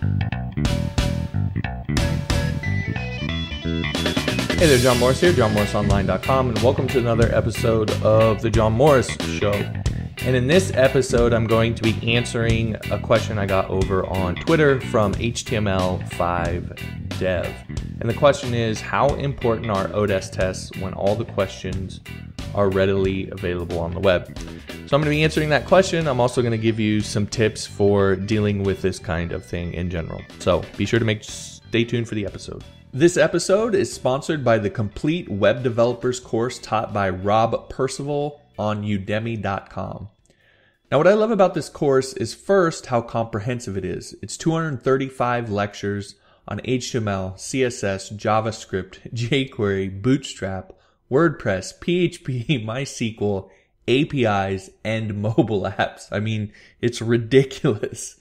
Hey there, John Morris here, johnmorrisonline.com, and welcome to another episode of The John Morris Show. And in this episode, I'm going to be answering a question I got over on Twitter from HTML5Dev. And the question is, how important are Odesk tests when all the questions are readily available on the web? So I'm going to be answering that question. I'm also going to give you some tips for dealing with this kind of thing in general. So be sure to stay tuned for the episode. This episode is sponsored by the Complete Web Developers course taught by Rob Percival on udemy.com. Now, what I love about this course is first how comprehensive it is. It's 235 lectures on HTML, CSS, JavaScript, jQuery, Bootstrap, WordPress, PHP, MySQL, APIs, and mobile apps. I mean, it's ridiculous.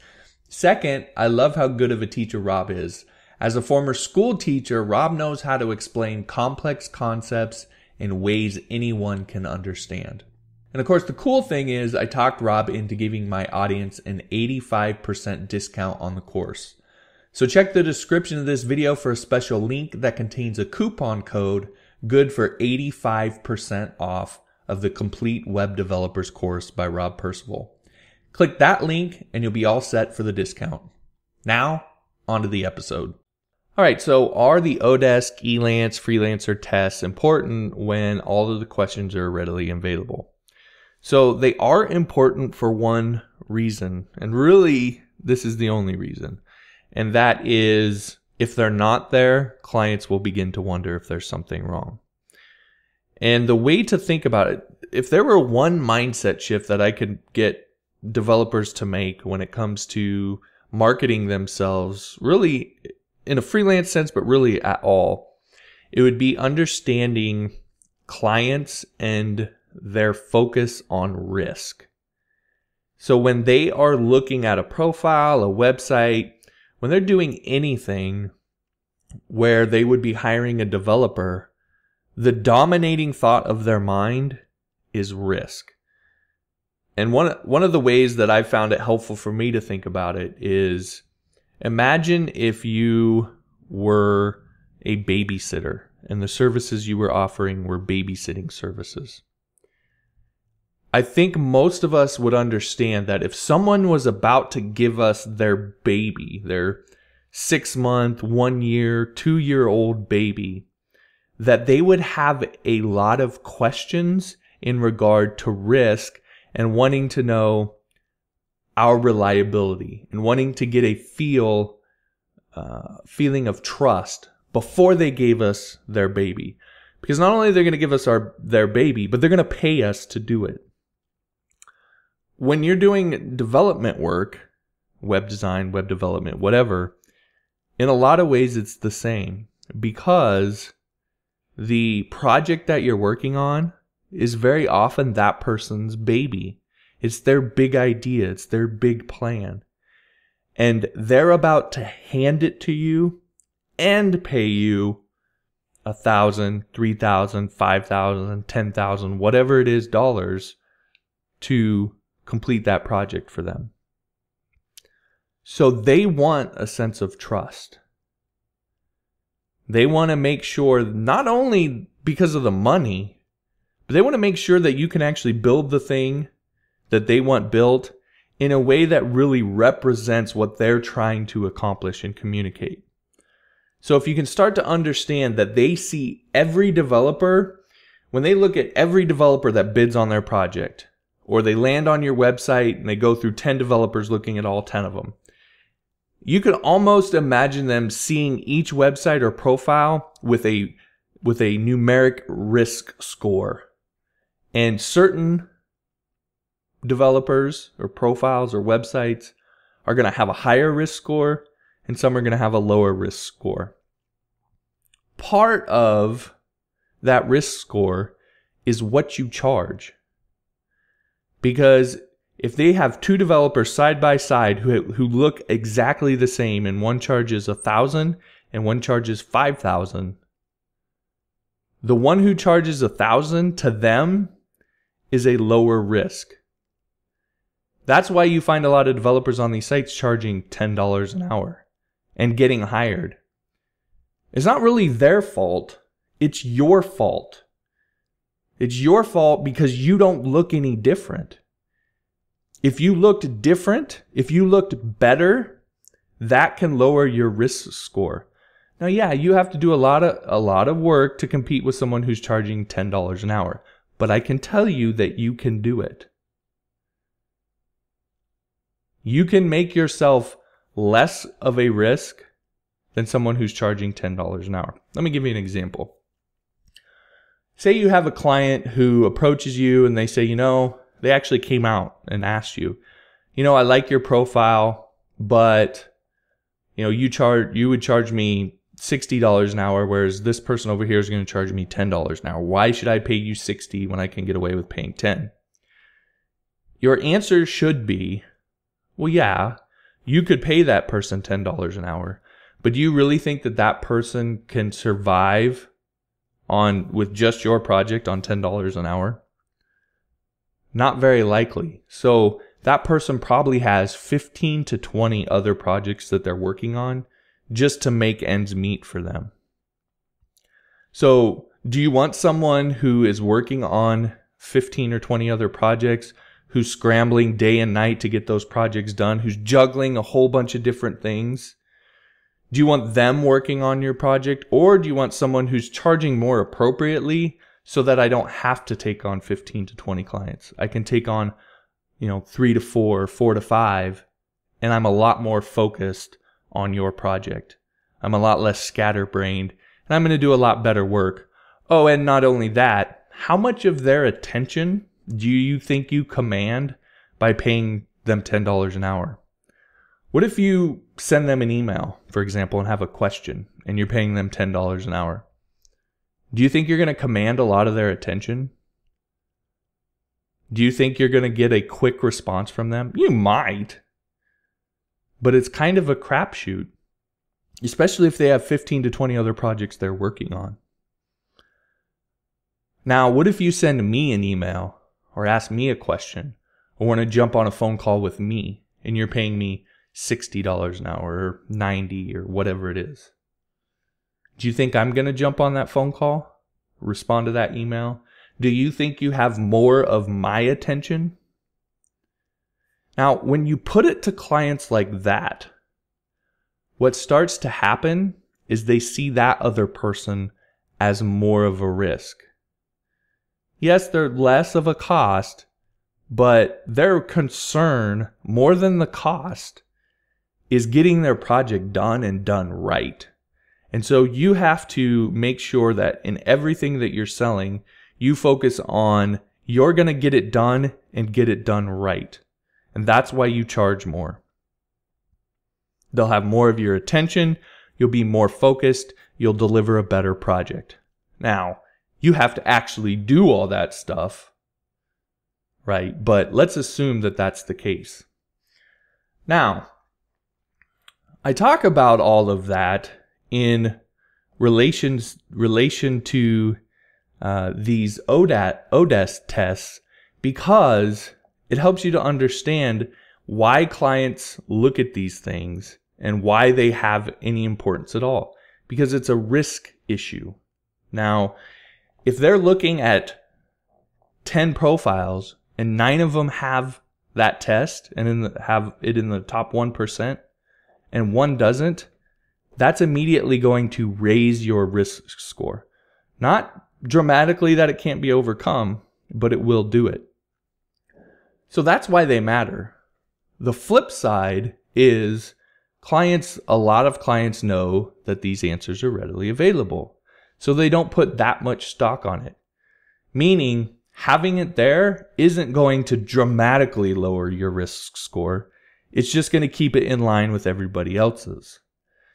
Second, I love how good of a teacher Rob is. As a former school teacher, Rob knows how to explain complex concepts in ways anyone can understand. And of course, the cool thing is I talked Rob into giving my audience an 85% discount on the course. So check the description of this video for a special link that contains a coupon code good for 85% off of the Complete Web Developers course by Rob Percival. Click that link and you'll be all set for the discount. Now, on to the episode. All right, so are the Odesk, Elance, Freelancer tests important when all of the questions are readily available? So they are important for one reason, and really this is the only reason, and that is if they're not there, clients will begin to wonder if there's something wrong. And the way to think about it, if there were one mindset shift that I could get developers to make when it comes to marketing themselves, really in a freelance sense, but really at all, it would be understanding clients and their focus on risk. So when they are looking at a profile, a website, when they're doing anything where they would be hiring a developer, the dominating thought of their mind is risk. And one of the ways that I've found it helpful for me to think about it is, imagine if you were a babysitter and the services you were offering were babysitting services. I think most of us would understand that if someone was about to give us their baby, their 6-month, 1 year, 2-year-old baby, that they would have a lot of questions in regard to risk and wanting to know our reliability and wanting to get a feeling of trust before they gave us their baby. Because not only are they going to give us their baby, but they're going to pay us to do it. When you're doing development work, web design, web development, whatever, in a lot of ways it's the same, because the project that you're working on is very often that person's baby. It's their big idea. It's their big plan. And they're about to hand it to you and pay you $1,000, $3,000, $5,000, $10,000, whatever it is, dollars to complete that project for them. So they want a sense of trust. They want to make sure, not only because of the money, but they want to make sure that you can actually build the thing that they want built in a way that really represents what they're trying to accomplish and communicate. So if you can start to understand that they see every developer, when they look at every developer that bids on their project, or they land on your website and they go through 10 developers looking at all 10 of them, you could almost imagine them seeing each website or profile with a numeric risk score. And certain developers or profiles or websites are going to have a higher risk score and some are going to have a lower risk score. Part of that risk score is what you charge. Because if they have two developers side by side who look exactly the same, and one charges $1,000 and one charges $5,000, the one who charges $1,000 to them is a lower risk. That's why you find a lot of developers on these sites charging $10 an hour. and getting hired. It's not really their fault. It's your fault. It's your fault because you don't look any different. If you looked different, if you looked better, that can lower your risk score. Now, yeah, you have to do a lot of work to compete with someone who's charging $10 an hour, but I can tell you that you can do it. You can make yourself less of a risk than someone who's charging $10 an hour. Let me give you an example. Say you have a client who approaches you and they say, they actually came out and asked you, I like your profile, but you would charge me $60 an hour, whereas this person over here is going to charge me $10 an hour. Why should I pay you $60 when I can get away with paying $10? Your answer should be, well, yeah, you could pay that person $10 an hour, but do you really think that that person can survive with just your project on $10 an hour? Not very likely. So that person probably has 15 to 20 other projects that they're working on just to make ends meet for them. So do you want someone who is working on 15 or 20 other projects, who's scrambling day and night to get those projects done, who's juggling a whole bunch of different things? Do you want them working on your project, or do you want someone who's charging more appropriately so that I don't have to take on 15 to 20 clients? I can take on, 3 to 4, 4 to 5, and I'm a lot more focused on your project. I'm a lot less scatterbrained, and I'm going to do a lot better work. Oh, and not only that, how much of their attention do you think you command by paying them $10 an hour? What if you send them an email, for example, and have a question, and you're paying them $10 an hour? Do you think you're going to command a lot of their attention? Do you think you're going to get a quick response from them? You might, but it's kind of a crapshoot, especially if they have 15 to 20 other projects they're working on. Now, what if you send me an email or ask me a question or want to jump on a phone call with me and you're paying me $60 an hour or $90 or whatever it is? Do you think I'm going to jump on that phone call, respond to that email? Do you think you have more of my attention? Now, when you put it to clients like that, what starts to happen is they see that other person as more of a risk. Yes, they're less of a cost, but their concern, more than the cost, is getting their project done and done right. And so you have to make sure that in everything that you're selling, you focus on you're going to get it done and get it done right. And that's why you charge more. They'll have more of your attention. You'll be more focused. You'll deliver a better project. Now, you have to actually do all that stuff, right? But let's assume that that's the case. Now, I talk about all of that in relation to these ODES tests because it helps you to understand why clients look at these things and why they have any importance at all, because it's a risk issue. Now, if they're looking at 10 profiles and 9 of them have that test and have it in the top 1% and 1 doesn't, that's immediately going to raise your risk score. Not dramatically that it can't be overcome, but it will do it. So that's why they matter. The flip side is a lot of clients know that these answers are readily available. So they don't put that much stock on it. Meaning, having it there isn't going to dramatically lower your risk score. It's just going to keep it in line with everybody else's.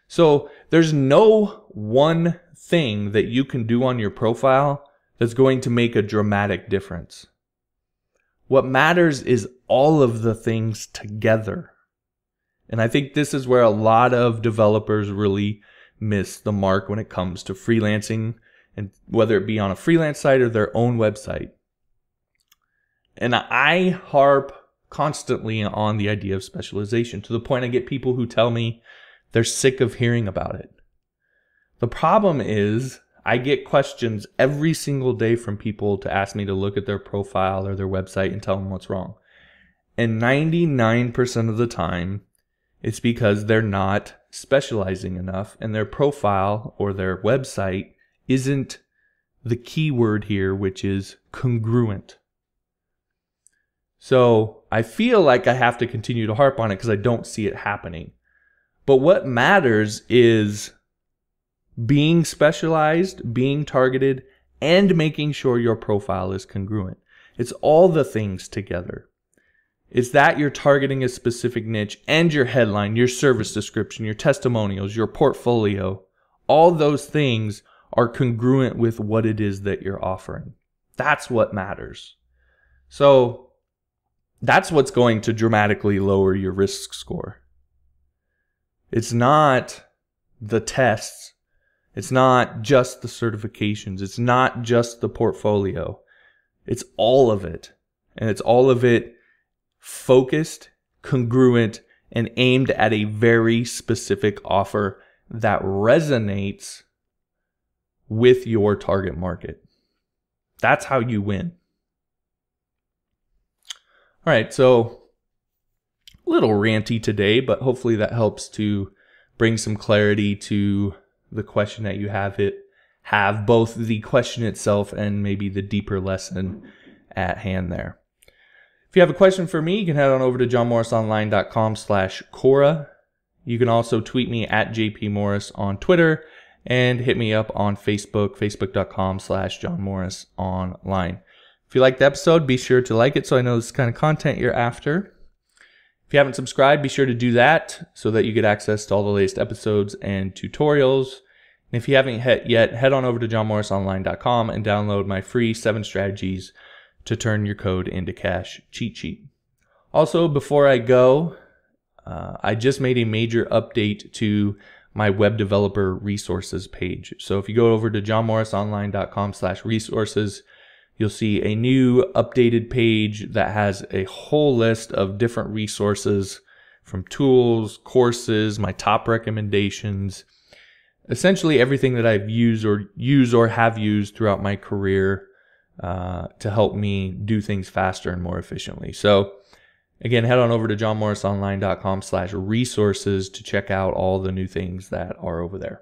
So there's no one thing that you can do on your profile that's going to make a dramatic difference. What matters is all of the things together. And I think this is where a lot of developers really miss the mark when it comes to freelancing, and whether it be on a freelance site or their own website. And I harp constantly on the idea of specialization to the point I get people who tell me They're sick of hearing about it. The problem is I get questions every single day from people to ask me to look at their profile or their website and tell them what's wrong. And 99% of the time, it's because they're not specializing enough and their profile or their website isn't the key word here, which is congruent. So I feel like I have to continue to harp on it because I don't see it happening. But what matters is being specialized, being targeted, and making sure your profile is congruent. It's all the things together. It's that you're targeting a specific niche and your headline, your service description, your testimonials, your portfolio. All those things are congruent with what it is that you're offering. That's what matters. So that's what's going to dramatically lower your risk score. It's not the tests. It's not just the certifications. It's not just the portfolio. It's all of it. And it's all of it focused, congruent, and aimed at a very specific offer that resonates with your target market. That's how you win. All right, so a little ranty today, but hopefully that helps to bring some clarity to the question that you have both the question itself and maybe the deeper lesson at hand there. If you have a question for me, you can head on over to johnmorrisonline.com/Quora. You can also tweet me at JPMorris on Twitter and hit me up on Facebook, facebook.com/JohnMorrisOnline. If you liked the episode, be sure to like it so I know this is the kind of content you're after. If you haven't subscribed, be sure to do that so that you get access to all the latest episodes and tutorials. And if you haven't yet, head on over to johnmorrisonline.com and download my free 7 strategies to turn your code into cash cheat sheet. Also, before I go, I just made a major update to my web developer resources page. So if you go over to johnmorrisonline.com/resources, you'll see a new updated page that has a whole list of different resources from tools, courses, my top recommendations, essentially everything that I've used or have used throughout my career to help me do things faster and more efficiently. So again, head on over to johnmorrisonline.com/resources to check out all the new things that are over there.